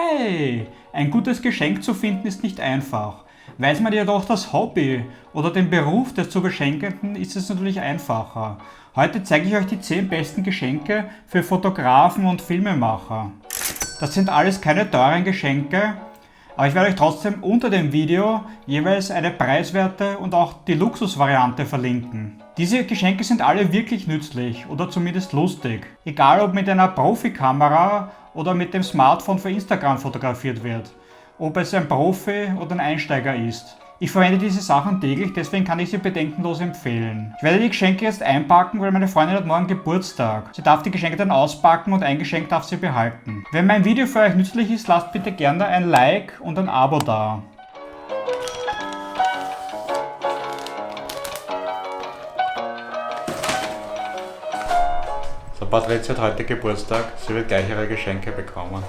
Hey, ein gutes Geschenk zu finden ist nicht einfach. Weiß man jedoch das Hobby oder den Beruf des zu Beschenkenden, ist es natürlich einfacher. Heute zeige ich euch die 10 besten Geschenke für Fotografen und Filmemacher. Das sind alles keine teuren Geschenke, aber ich werde euch trotzdem unter dem Video jeweils eine preiswerte und auch die Luxusvariante verlinken. Diese Geschenke sind alle wirklich nützlich oder zumindest lustig. Egal ob mit einer Profikamera oder mit dem Smartphone für Instagram fotografiert wird. Ob es ein Profi oder ein Einsteiger ist. Ich verwende diese Sachen täglich, deswegen kann ich sie bedenkenlos empfehlen. Ich werde die Geschenke jetzt einpacken, weil meine Freundin hat morgen Geburtstag. Sie darf die Geschenke dann auspacken und ein Geschenk darf sie behalten. Wenn mein Video für euch nützlich ist, lasst bitte gerne ein Like und ein Abo da. So, Patricia hat heute Geburtstag, sie wird gleich ihre Geschenke bekommen.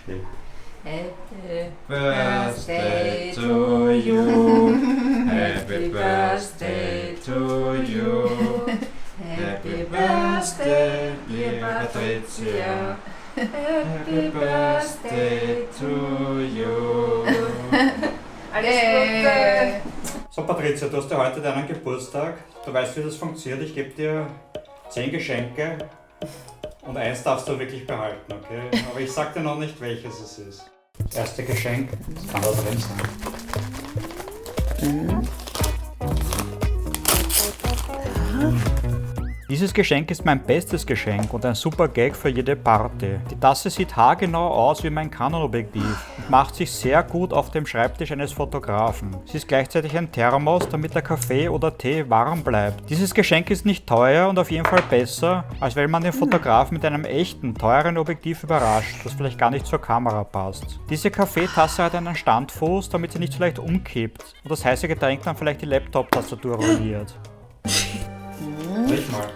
Okay. Happy birthday to you. Happy birthday to you. Happy birthday, dear Patricia. Happy birthday to you. Alles Gute. So Patricia, du hast ja heute deinen Geburtstag. Du weißt, wie das funktioniert. Ich gebe dir 10 Geschenke und eins darfst du wirklich behalten, okay? Aber ich sag dir noch nicht, welches es ist. Das erste Geschenk, das kann da drin sein. Dieses Geschenk ist mein bestes Geschenk und ein super Gag für jede Party. Die Tasse sieht haargenau aus wie mein Canon-Objektiv und macht sich sehr gut auf dem Schreibtisch eines Fotografen. Sie ist gleichzeitig ein Thermos, damit der Kaffee oder Tee warm bleibt. Dieses Geschenk ist nicht teuer und auf jeden Fall besser, als wenn man den Fotografen mit einem echten, teuren Objektiv überrascht, das vielleicht gar nicht zur Kamera passt. Diese Kaffeetasse hat einen Standfuß, damit sie nicht so leicht umkippt und das heiße Getränk dann vielleicht die Laptop-Tastatur ruiniert. Riech mal.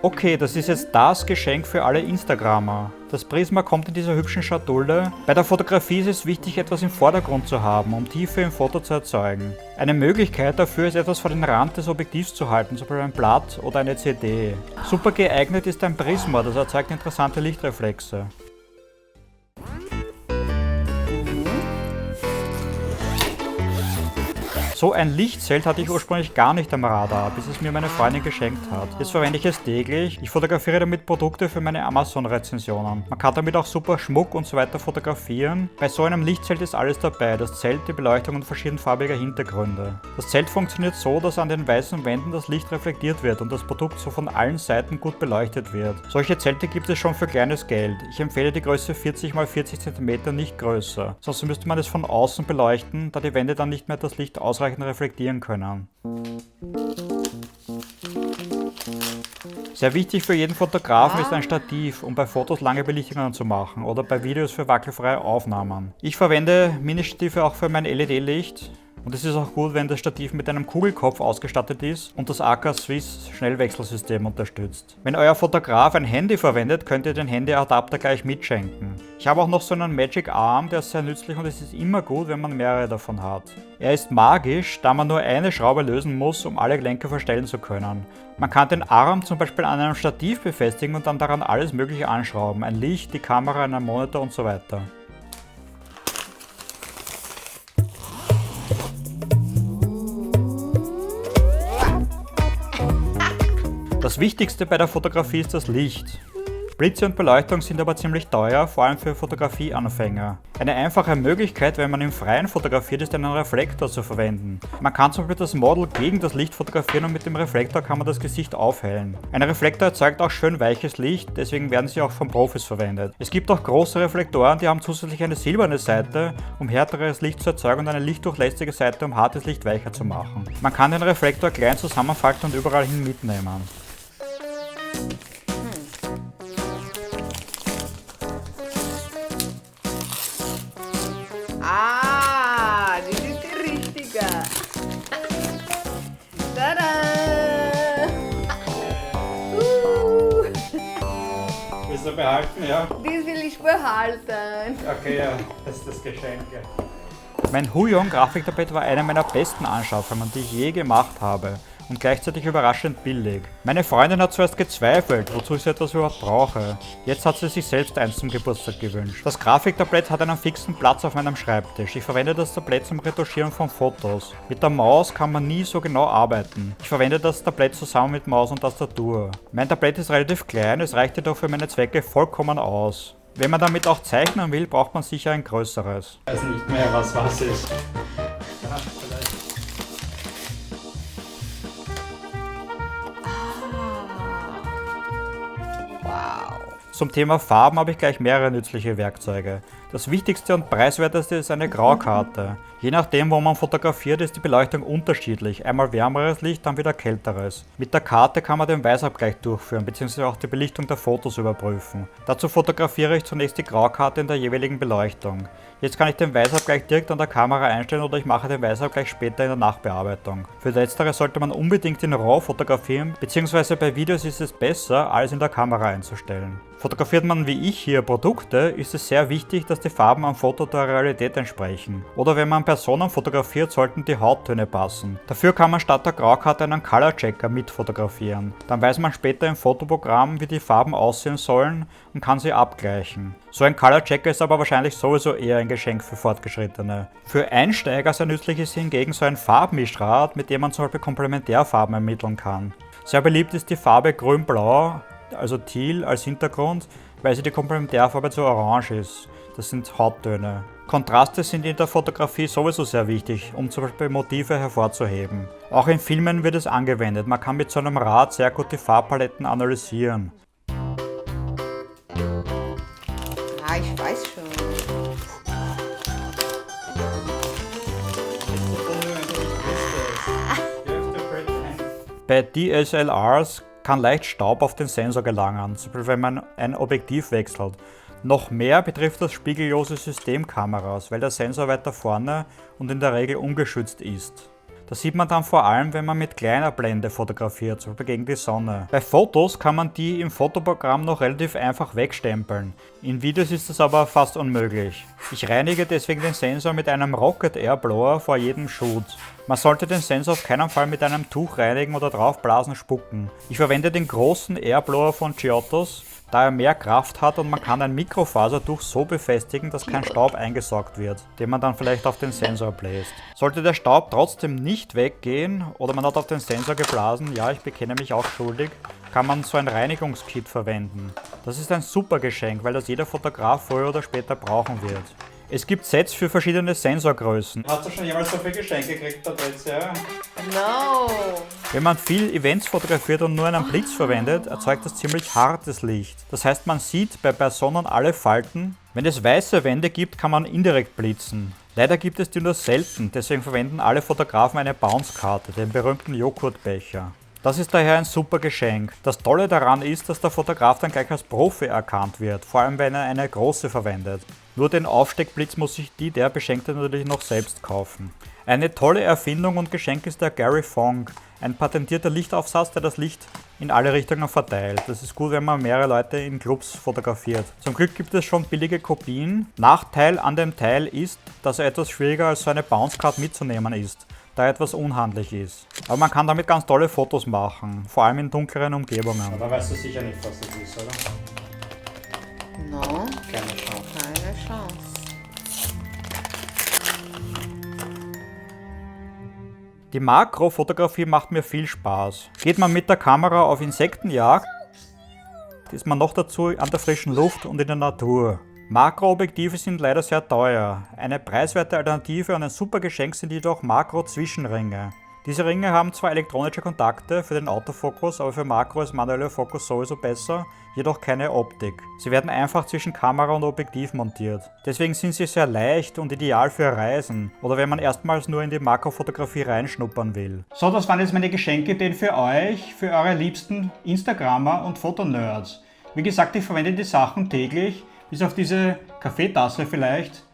Okay, das ist jetzt das Geschenk für alle Instagrammer. Das Prisma kommt in dieser hübschen Schatulle. Bei der Fotografie ist es wichtig, etwas im Vordergrund zu haben, um Tiefe im Foto zu erzeugen. Eine Möglichkeit dafür ist, etwas vor den Rand des Objektivs zu halten, zum Beispiel ein Blatt oder eine CD. Super geeignet ist ein Prisma, das erzeugt interessante Lichtreflexe. So ein Lichtzelt hatte ich ursprünglich gar nicht am Radar, bis es mir meine Freundin geschenkt hat. Jetzt verwende ich es täglich. Ich fotografiere damit Produkte für meine Amazon-Rezensionen. Man kann damit auch super Schmuck und so weiter fotografieren. Bei so einem Lichtzelt ist alles dabei, das Zelt, die Beleuchtung und verschiedenfarbige Hintergründe. Das Zelt funktioniert so, dass an den weißen Wänden das Licht reflektiert wird und das Produkt so von allen Seiten gut beleuchtet wird. Solche Zelte gibt es schon für kleines Geld. Ich empfehle die Größe 40 x 40 cm, nicht größer. Sonst müsste man es von außen beleuchten, da die Wände dann nicht mehr das Licht ausreichend reflektieren können. Sehr wichtig für jeden Fotografen ist ein Stativ, um bei Fotos lange Belichtungen zu machen oder bei Videos für wackelfreie Aufnahmen. Ich verwende Mini-Stative auch für mein LED-Licht. Und es ist auch gut, wenn das Stativ mit einem Kugelkopf ausgestattet ist und das AK Swiss Schnellwechselsystem unterstützt. Wenn euer Fotograf ein Handy verwendet, könnt ihr den Handyadapter gleich mitschenken. Ich habe auch noch so einen Magic Arm, der ist sehr nützlich und es ist immer gut, wenn man mehrere davon hat. Er ist magisch, da man nur eine Schraube lösen muss, um alle Gelenke verstellen zu können. Man kann den Arm zum Beispiel an einem Stativ befestigen und dann daran alles Mögliche anschrauben. Ein Licht, die Kamera, einen Monitor und so weiter. Das Wichtigste bei der Fotografie ist das Licht. Blitze und Beleuchtung sind aber ziemlich teuer, vor allem für Fotografieanfänger. Eine einfache Möglichkeit, wenn man im Freien fotografiert, ist einen Reflektor zu verwenden. Man kann zum Beispiel das Model gegen das Licht fotografieren und mit dem Reflektor kann man das Gesicht aufhellen. Ein Reflektor erzeugt auch schön weiches Licht, deswegen werden sie auch von Profis verwendet. Es gibt auch große Reflektoren, die haben zusätzlich eine silberne Seite, um härteres Licht zu erzeugen und eine lichtdurchlässige Seite, um hartes Licht weicher zu machen. Man kann den Reflektor klein zusammenfalten und überall hin mitnehmen. Das ist die richtige. Tada! Willst du behalten, ja? Das will ich behalten. Okay, ja, das ist das Geschenk. Ja. Mein Huion Grafiktablett war eine meiner besten Anschaffungen, die ich je gemacht habe. und gleichzeitig überraschend billig. Meine Freundin hat zuerst gezweifelt, wozu ich so etwas überhaupt brauche. Jetzt hat sie sich selbst eins zum Geburtstag gewünscht. Das Grafiktablett hat einen fixen Platz auf meinem Schreibtisch. Ich verwende das Tablett zum Retuschieren von Fotos. Mit der Maus kann man nie so genau arbeiten. Ich verwende das Tablett zusammen mit Maus und Tastatur. Mein Tablett ist relativ klein, es reicht jedoch für meine Zwecke vollkommen aus. Wenn man damit auch zeichnen will, braucht man sicher ein größeres. Ich weiß nicht mehr, was ist. Ja, vielleicht. Wow. Zum Thema Farben habe ich gleich mehrere nützliche Werkzeuge. Das wichtigste und preiswerteste ist eine Graukarte. Je nachdem, wo man fotografiert, ist die Beleuchtung unterschiedlich. Einmal wärmeres Licht, dann wieder kälteres. Mit der Karte kann man den Weißabgleich durchführen bzw. auch die Belichtung der Fotos überprüfen. Dazu fotografiere ich zunächst die Graukarte in der jeweiligen Beleuchtung. Jetzt kann ich den Weißabgleich direkt an der Kamera einstellen oder ich mache den Weißabgleich später in der Nachbearbeitung. Für letztere sollte man unbedingt in RAW fotografieren, bzw. bei Videos ist es besser, alles in der Kamera einzustellen. Fotografiert man wie ich hier Produkte, ist es sehr wichtig, dass die Farben am Foto der Realität entsprechen. Oder wenn man Personen fotografiert, sollten die Hauttöne passen. Dafür kann man statt der Graukarte einen Color Checker mit fotografieren. Dann weiß man später im Fotoprogramm, wie die Farben aussehen sollen und kann sie abgleichen. So ein Color Checker ist aber wahrscheinlich sowieso eher ein Geschenk für Fortgeschrittene. Für Einsteiger sehr nützlich ist hingegen so ein Farbmischrad, mit dem man zum Beispiel Komplementärfarben ermitteln kann. Sehr beliebt ist die Farbe Grün-Blau, also Teal als Hintergrund, weil sie die Komplementärfarbe zu Orange ist. Das sind Hauttöne. Kontraste sind in der Fotografie sowieso sehr wichtig, um zum Beispiel Motive hervorzuheben. Auch in Filmen wird es angewendet. Man kann mit so einem Rad sehr gut die Farbpaletten analysieren. Ah, ich weiß schon. Bei DSLRs kann leicht Staub auf den Sensor gelangen, zum Beispiel wenn man ein Objektiv wechselt. Noch mehr betrifft das spiegellose Systemkameras, weil der Sensor weiter vorne und in der Regel ungeschützt ist. Das sieht man dann vor allem, wenn man mit kleiner Blende fotografiert, zum Beispiel gegen die Sonne. Bei Fotos kann man die im Fotoprogramm noch relativ einfach wegstempeln. In Videos ist das aber fast unmöglich. Ich reinige deswegen den Sensor mit einem Rocket Air Blower vor jedem Shoot. Man sollte den Sensor auf keinen Fall mit einem Tuch reinigen oder draufblasen spucken. Ich verwende den großen Airblower von Giottos, da er mehr Kraft hat und man kann ein Mikrofasertuch so befestigen, dass kein Staub eingesaugt wird, den man dann vielleicht auf den Sensor bläst. Sollte der Staub trotzdem nicht weggehen oder man hat auf den Sensor geblasen, ja, ich bekenne mich auch schuldig, kann man so ein Reinigungskit verwenden. Das ist ein super Geschenk, weil das jeder Fotograf früher oder später brauchen wird. Es gibt Sets für verschiedene Sensorgrößen. Hast du schon jemals so viel Geschenke gekriegt, Patricia? No. Wenn man viel Events fotografiert und nur einen Blitz verwendet, erzeugt das ziemlich hartes Licht. Das heißt, man sieht bei Personen alle Falten. Wenn es weiße Wände gibt, kann man indirekt blitzen. Leider gibt es die nur selten, deswegen verwenden alle Fotografen eine Bounce-Karte, den berühmten Joghurtbecher. Das ist daher ein super Geschenk. Das Tolle daran ist, dass der Fotograf dann gleich als Profi erkannt wird, vor allem wenn er eine große verwendet. Nur den Aufsteckblitz muss sich der Beschenkte natürlich noch selbst kaufen. Eine tolle Erfindung und Geschenk ist der Gary Fong, ein patentierter Lichtaufsatz, der das Licht in alle Richtungen verteilt. Das ist gut, wenn man mehrere Leute in Clubs fotografiert. Zum Glück gibt es schon billige Kopien. Nachteil an dem Teil ist, dass er etwas schwieriger als so eine Bounce-Card mitzunehmen ist, da er etwas unhandlich ist. Aber man kann damit ganz tolle Fotos machen, vor allem in dunkleren Umgebungen. Aber weißt du sicher nicht, was das ist, oder? No. Keine Chance. Keine Chance. Die Makrofotografie macht mir viel Spaß. Geht man mit der Kamera auf Insektenjagd, ist man noch dazu an der frischen Luft und in der Natur. Makroobjektive sind leider sehr teuer. Eine preiswerte Alternative und ein super Geschenk sind jedoch Makro-Zwischenringe. Diese Ringe haben zwar elektronische Kontakte für den Autofokus, aber für Makro ist manueller Fokus sowieso besser, jedoch keine Optik. Sie werden einfach zwischen Kamera und Objektiv montiert. Deswegen sind sie sehr leicht und ideal für Reisen oder wenn man erstmals nur in die Makrofotografie reinschnuppern will. So, das waren jetzt meine Geschenkideen für euch, für eure liebsten Instagrammer und Fotonerds. Wie gesagt, ich verwende die Sachen täglich, bis auf diese Kaffeetasse vielleicht.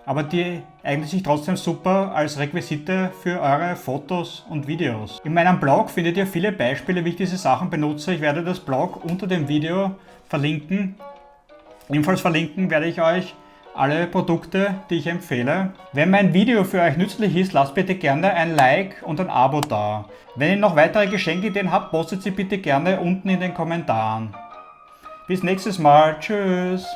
Aber die eignet sich trotzdem super als Requisite für eure Fotos und Videos. In meinem Blog findet ihr viele Beispiele, wie ich diese Sachen benutze. Ich werde das Blog unter dem Video verlinken. Ebenfalls verlinken werde ich euch alle Produkte, die ich empfehle. Wenn mein Video für euch nützlich ist, lasst bitte gerne ein Like und ein Abo da. Wenn ihr noch weitere Geschenkideen habt, postet sie bitte gerne unten in den Kommentaren. Bis nächstes Mal. Tschüss.